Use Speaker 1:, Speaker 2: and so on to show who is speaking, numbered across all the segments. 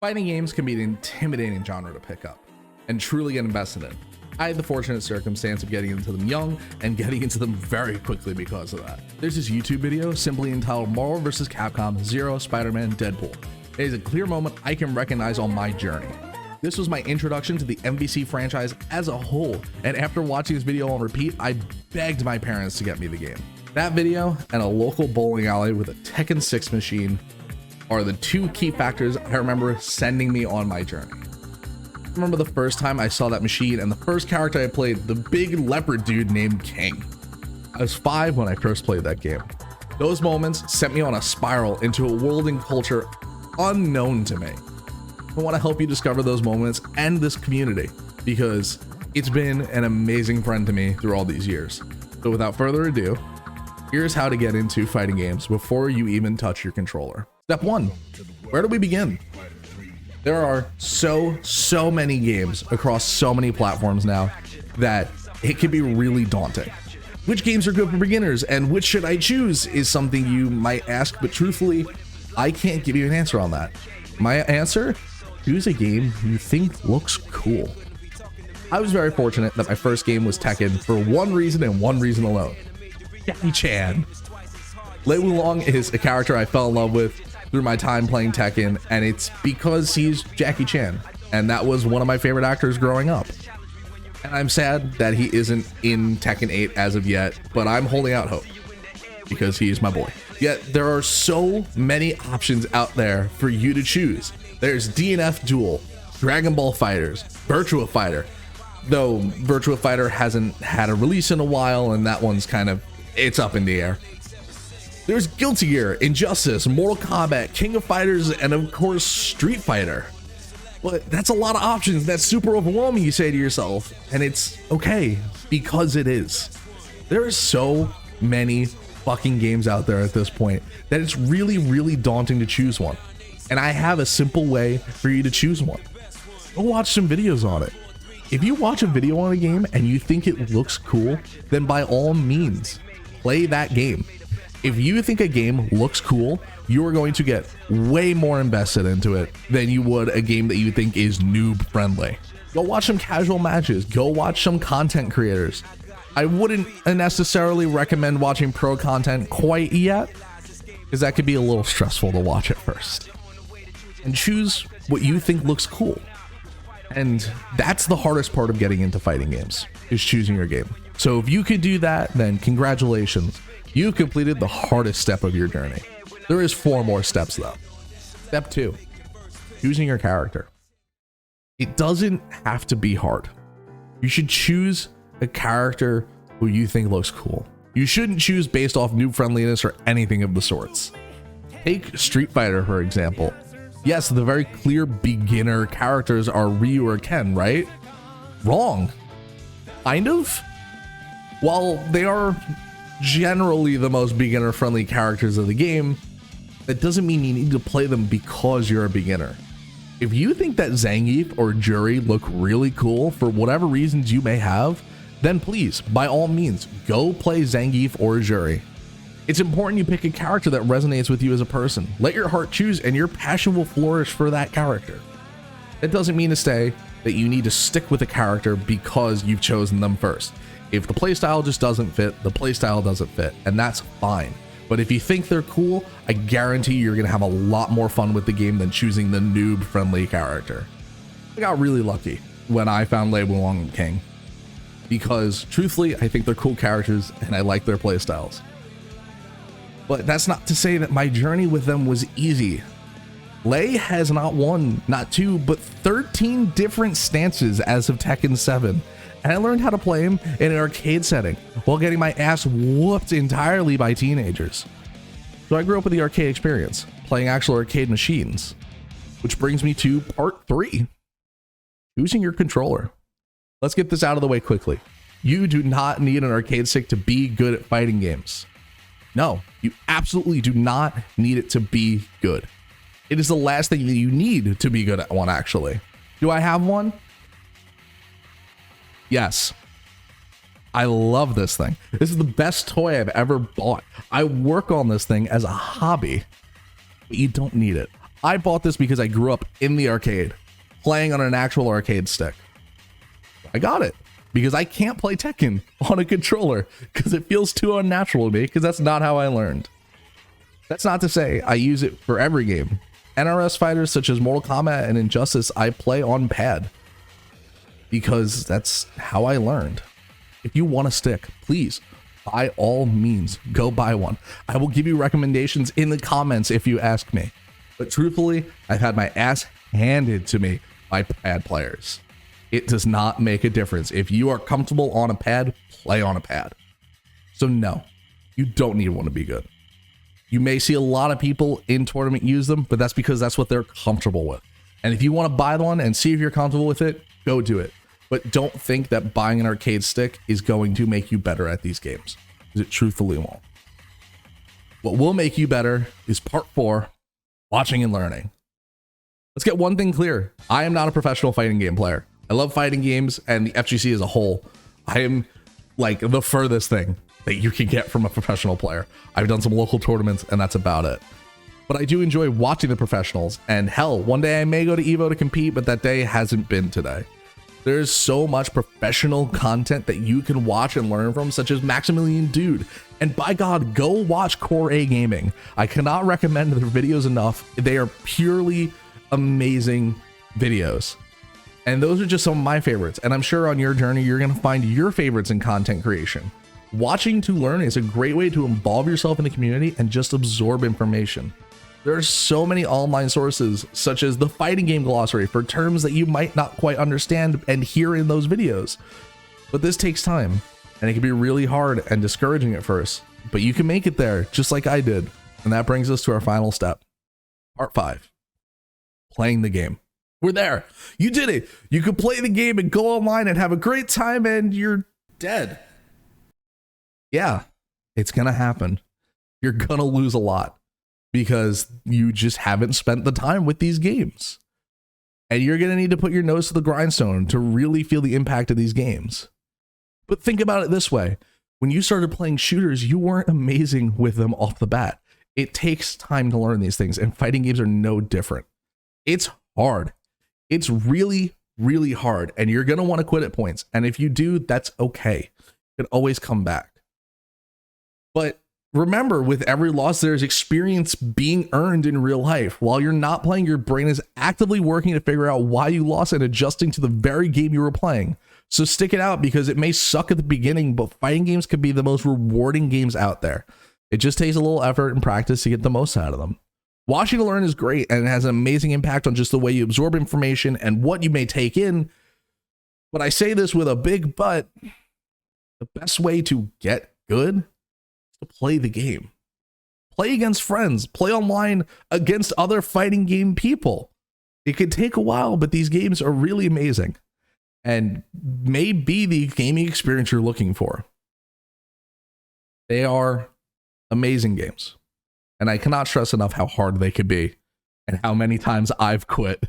Speaker 1: Fighting games can be an intimidating genre to pick up and truly get invested in. I had the fortunate circumstance of getting into them young and getting into them very quickly because of that. There's this YouTube video simply entitled Marvel vs. Capcom Zero Spider-Man Deadpool. It is a clear moment I can recognize on my journey. This was my introduction to the MVC franchise as a whole, and after watching this video on repeat, I begged my parents to get me the game. That video and a local bowling alley with a Tekken 6 machine are the two key factors I remember sending me on my journey. I remember the first time I saw that machine and the first character I played, the big leopard dude named King. I was 5 when I first played that game. Those moments sent me on a spiral into a world and culture unknown to me. I want to help you discover those moments and this community because it's been an amazing friend to me through all these years. So without further ado, here's how to get into fighting games before you even touch your controller. Step 1, where do we begin? There are so many games across so many platforms now that it can be really daunting. Which games are good for beginners and which should I choose is something you might ask, but truthfully, I can't give you an answer on that. My answer? Choose a game you think looks cool. I was very fortunate that my first game was Tekken for one reason and one reason alone. Jackie Chan. Lei Wulong is a character I fell in love with through my time playing Tekken, and it's because he's Jackie Chan, and that was one of my favorite actors growing up. And I'm sad that he isn't in Tekken 8 as of yet, but I'm holding out hope because he's my boy. Yet there are so many options out there for you to choose. There's DNF Duel, Dragon Ball Fighters, Virtua Fighter, though Virtua Fighter hasn't had a release in a while, and that one's kind of, it's up in the air. There's Guilty Gear, Injustice, Mortal Kombat, King of Fighters, and of course Street Fighter. But that's a lot of options. That's super overwhelming, you say to yourself, and it's okay because it is. There are so many fucking games out there at this point that it's really daunting to choose one. And I have a simple way for you to choose one. Go watch some videos on it. If you watch a video on a game and you think it looks cool, then by all means, play that game. If you think a game looks cool, you are going to get way more invested into it than you would a game that you think is noob friendly. Go watch some casual matches. Go watch some content creators. I wouldn't necessarily recommend watching pro content quite yet, because that could be a little stressful to watch at first. And choose what you think looks cool. And that's the hardest part of getting into fighting games, is choosing your game. So if you could do that, then congratulations. You completed the hardest step of your journey. There is 4 more steps though. Step 2, choosing your character. It doesn't have to be hard. You should choose a character who you think looks cool. You shouldn't choose based off noob friendliness or anything of the sorts. Take Street Fighter, for example. Yes, the very clear beginner characters are Ryu or Ken, right? Wrong. Kind of. While they are generally the most beginner friendly characters of the game, that doesn't mean you need to play them because you're a beginner. If you think that Zangief or Juri look really cool for whatever reasons you may have, then please, by all means, go play Zangief or Juri. It's important you pick a character that resonates with you as a person. Let your heart choose and your passion will flourish for that character. That doesn't mean to say that you need to stick with a character because you've chosen them first. If the playstyle just doesn't fit, the playstyle doesn't fit, and that's fine. But if you think they're cool, I guarantee you're gonna have a lot more fun with the game than choosing the noob-friendly character. I got really lucky when I found Lei Wulong and King, because truthfully, I think they're cool characters and I like their playstyles. But that's not to say that my journey with them was easy. Lei has not 1, not 2, but 13 different stances as of Tekken 7. And I learned how to play him in an arcade setting while getting my ass whooped entirely by teenagers. So I grew up with the arcade experience, playing actual arcade machines. Which brings me to part 3, choosing your controller. Let's get this out of the way quickly. You do not need an arcade stick to be good at fighting games. No, you absolutely do not need it to be good. It is the last thing that you need to be good at one, actually. Do I have one? Yes. I love this thing. This is the best toy I've ever bought. I work on this thing as a hobby, but you don't need it. I bought this because I grew up in the arcade, playing on an actual arcade stick. I got it because I can't play Tekken on a controller because it feels too unnatural to me, because that's not how I learned. That's not to say I use it for every game. NRS fighters such as Mortal Kombat and Injustice, I play on pad because that's how I learned. If you want a stick, please, by all means, go buy one. I will give you recommendations in the comments if you ask me. But truthfully, I've had my ass handed to me by pad players. It does not make a difference. If you are comfortable on a pad, play on a pad. So no, you don't need one to be good. You may see a lot of people in tournament use them, but that's because that's what they're comfortable with. And if you want to buy one and see if you're comfortable with it, go do it. But don't think that buying an arcade stick is going to make you better at these games, because it truthfully won't. What will make you better is part 4, watching and learning. Let's get one thing clear. I am not a professional fighting game player. I love fighting games and the FGC as a whole. I am like the furthest thing that you can get from a professional player. I've done some local tournaments and that's about it. But I do enjoy watching the professionals, and hell, one day I may go to EVO to compete, but that day hasn't been today. There's so much professional content that you can watch and learn from, such as Maximilian Dude. And by God, go watch Core A Gaming. I cannot recommend their videos enough. They are purely amazing videos. And those are just some of my favorites. And I'm sure on your journey, you're going to find your favorites in content creation. Watching to learn is a great way to involve yourself in the community and just absorb information. There are so many online sources, such as the fighting game glossary, for terms that you might not quite understand and hear in those videos. But this takes time, and it can be really hard and discouraging at first, but you can make it there just like I did. And that brings us to our final step. Part 5, playing the game. We're there. You did it. You could play the game and go online and have a great time, and you're dead. Yeah, it's gonna happen. You're gonna lose a lot because you just haven't spent the time with these games. And you're gonna need to put your nose to the grindstone to really feel the impact of these games. But think about it this way. When you started playing shooters, you weren't amazing with them off the bat. It takes time to learn these things, and fighting games are no different. It's hard. It's really, really hard, and you're gonna want to quit at points. And if you do, that's okay. You can always come back. But remember, with every loss, there's experience being earned in real life. While you're not playing, your brain is actively working to figure out why you lost and adjusting to the very game you were playing. So stick it out, because it may suck at the beginning, but fighting games can be the most rewarding games out there. It just takes a little effort and practice to get the most out of them. Watching to learn is great, and it has an amazing impact on just the way you absorb information and what you may take in. But I say this with a big but. The best way to get good to play the game. Play against friends, play online against other fighting game people. It could take a while, but these games are really amazing and may be the gaming experience you're looking for. They are amazing games, and I cannot stress enough how hard they could be and how many times I've quit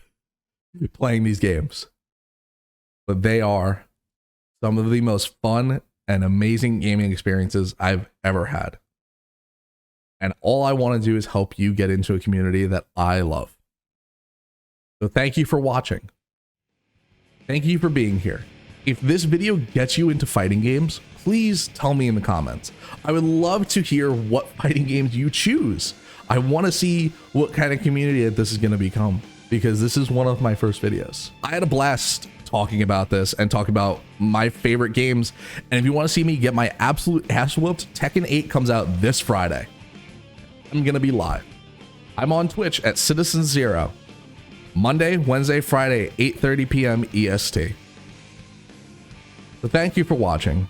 Speaker 1: playing these games. But they are some of the most fun and amazing gaming experiences I've ever had. And all I want to do is help you get into a community that I love. So thank you for watching. Thank you for being here. If this video gets you into fighting games, please tell me in the comments. I would love to hear what fighting games you choose. I want to see what kind of community this is going to become, because this is one of my first videos. I had a blast talking about this and talking about my favorite games. And if you want to see me get my absolute ass whooped, Tekken 8 comes out this Friday. I'm going to be live. I'm on Twitch at Citizen Zero. Monday, Wednesday, Friday, 8:30 p.m. EST. So thank you for watching.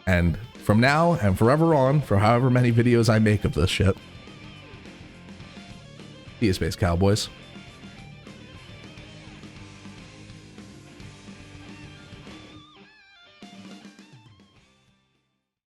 Speaker 1: And from now and forever on, for however many videos I make of this shit, see you, Space Cowboys.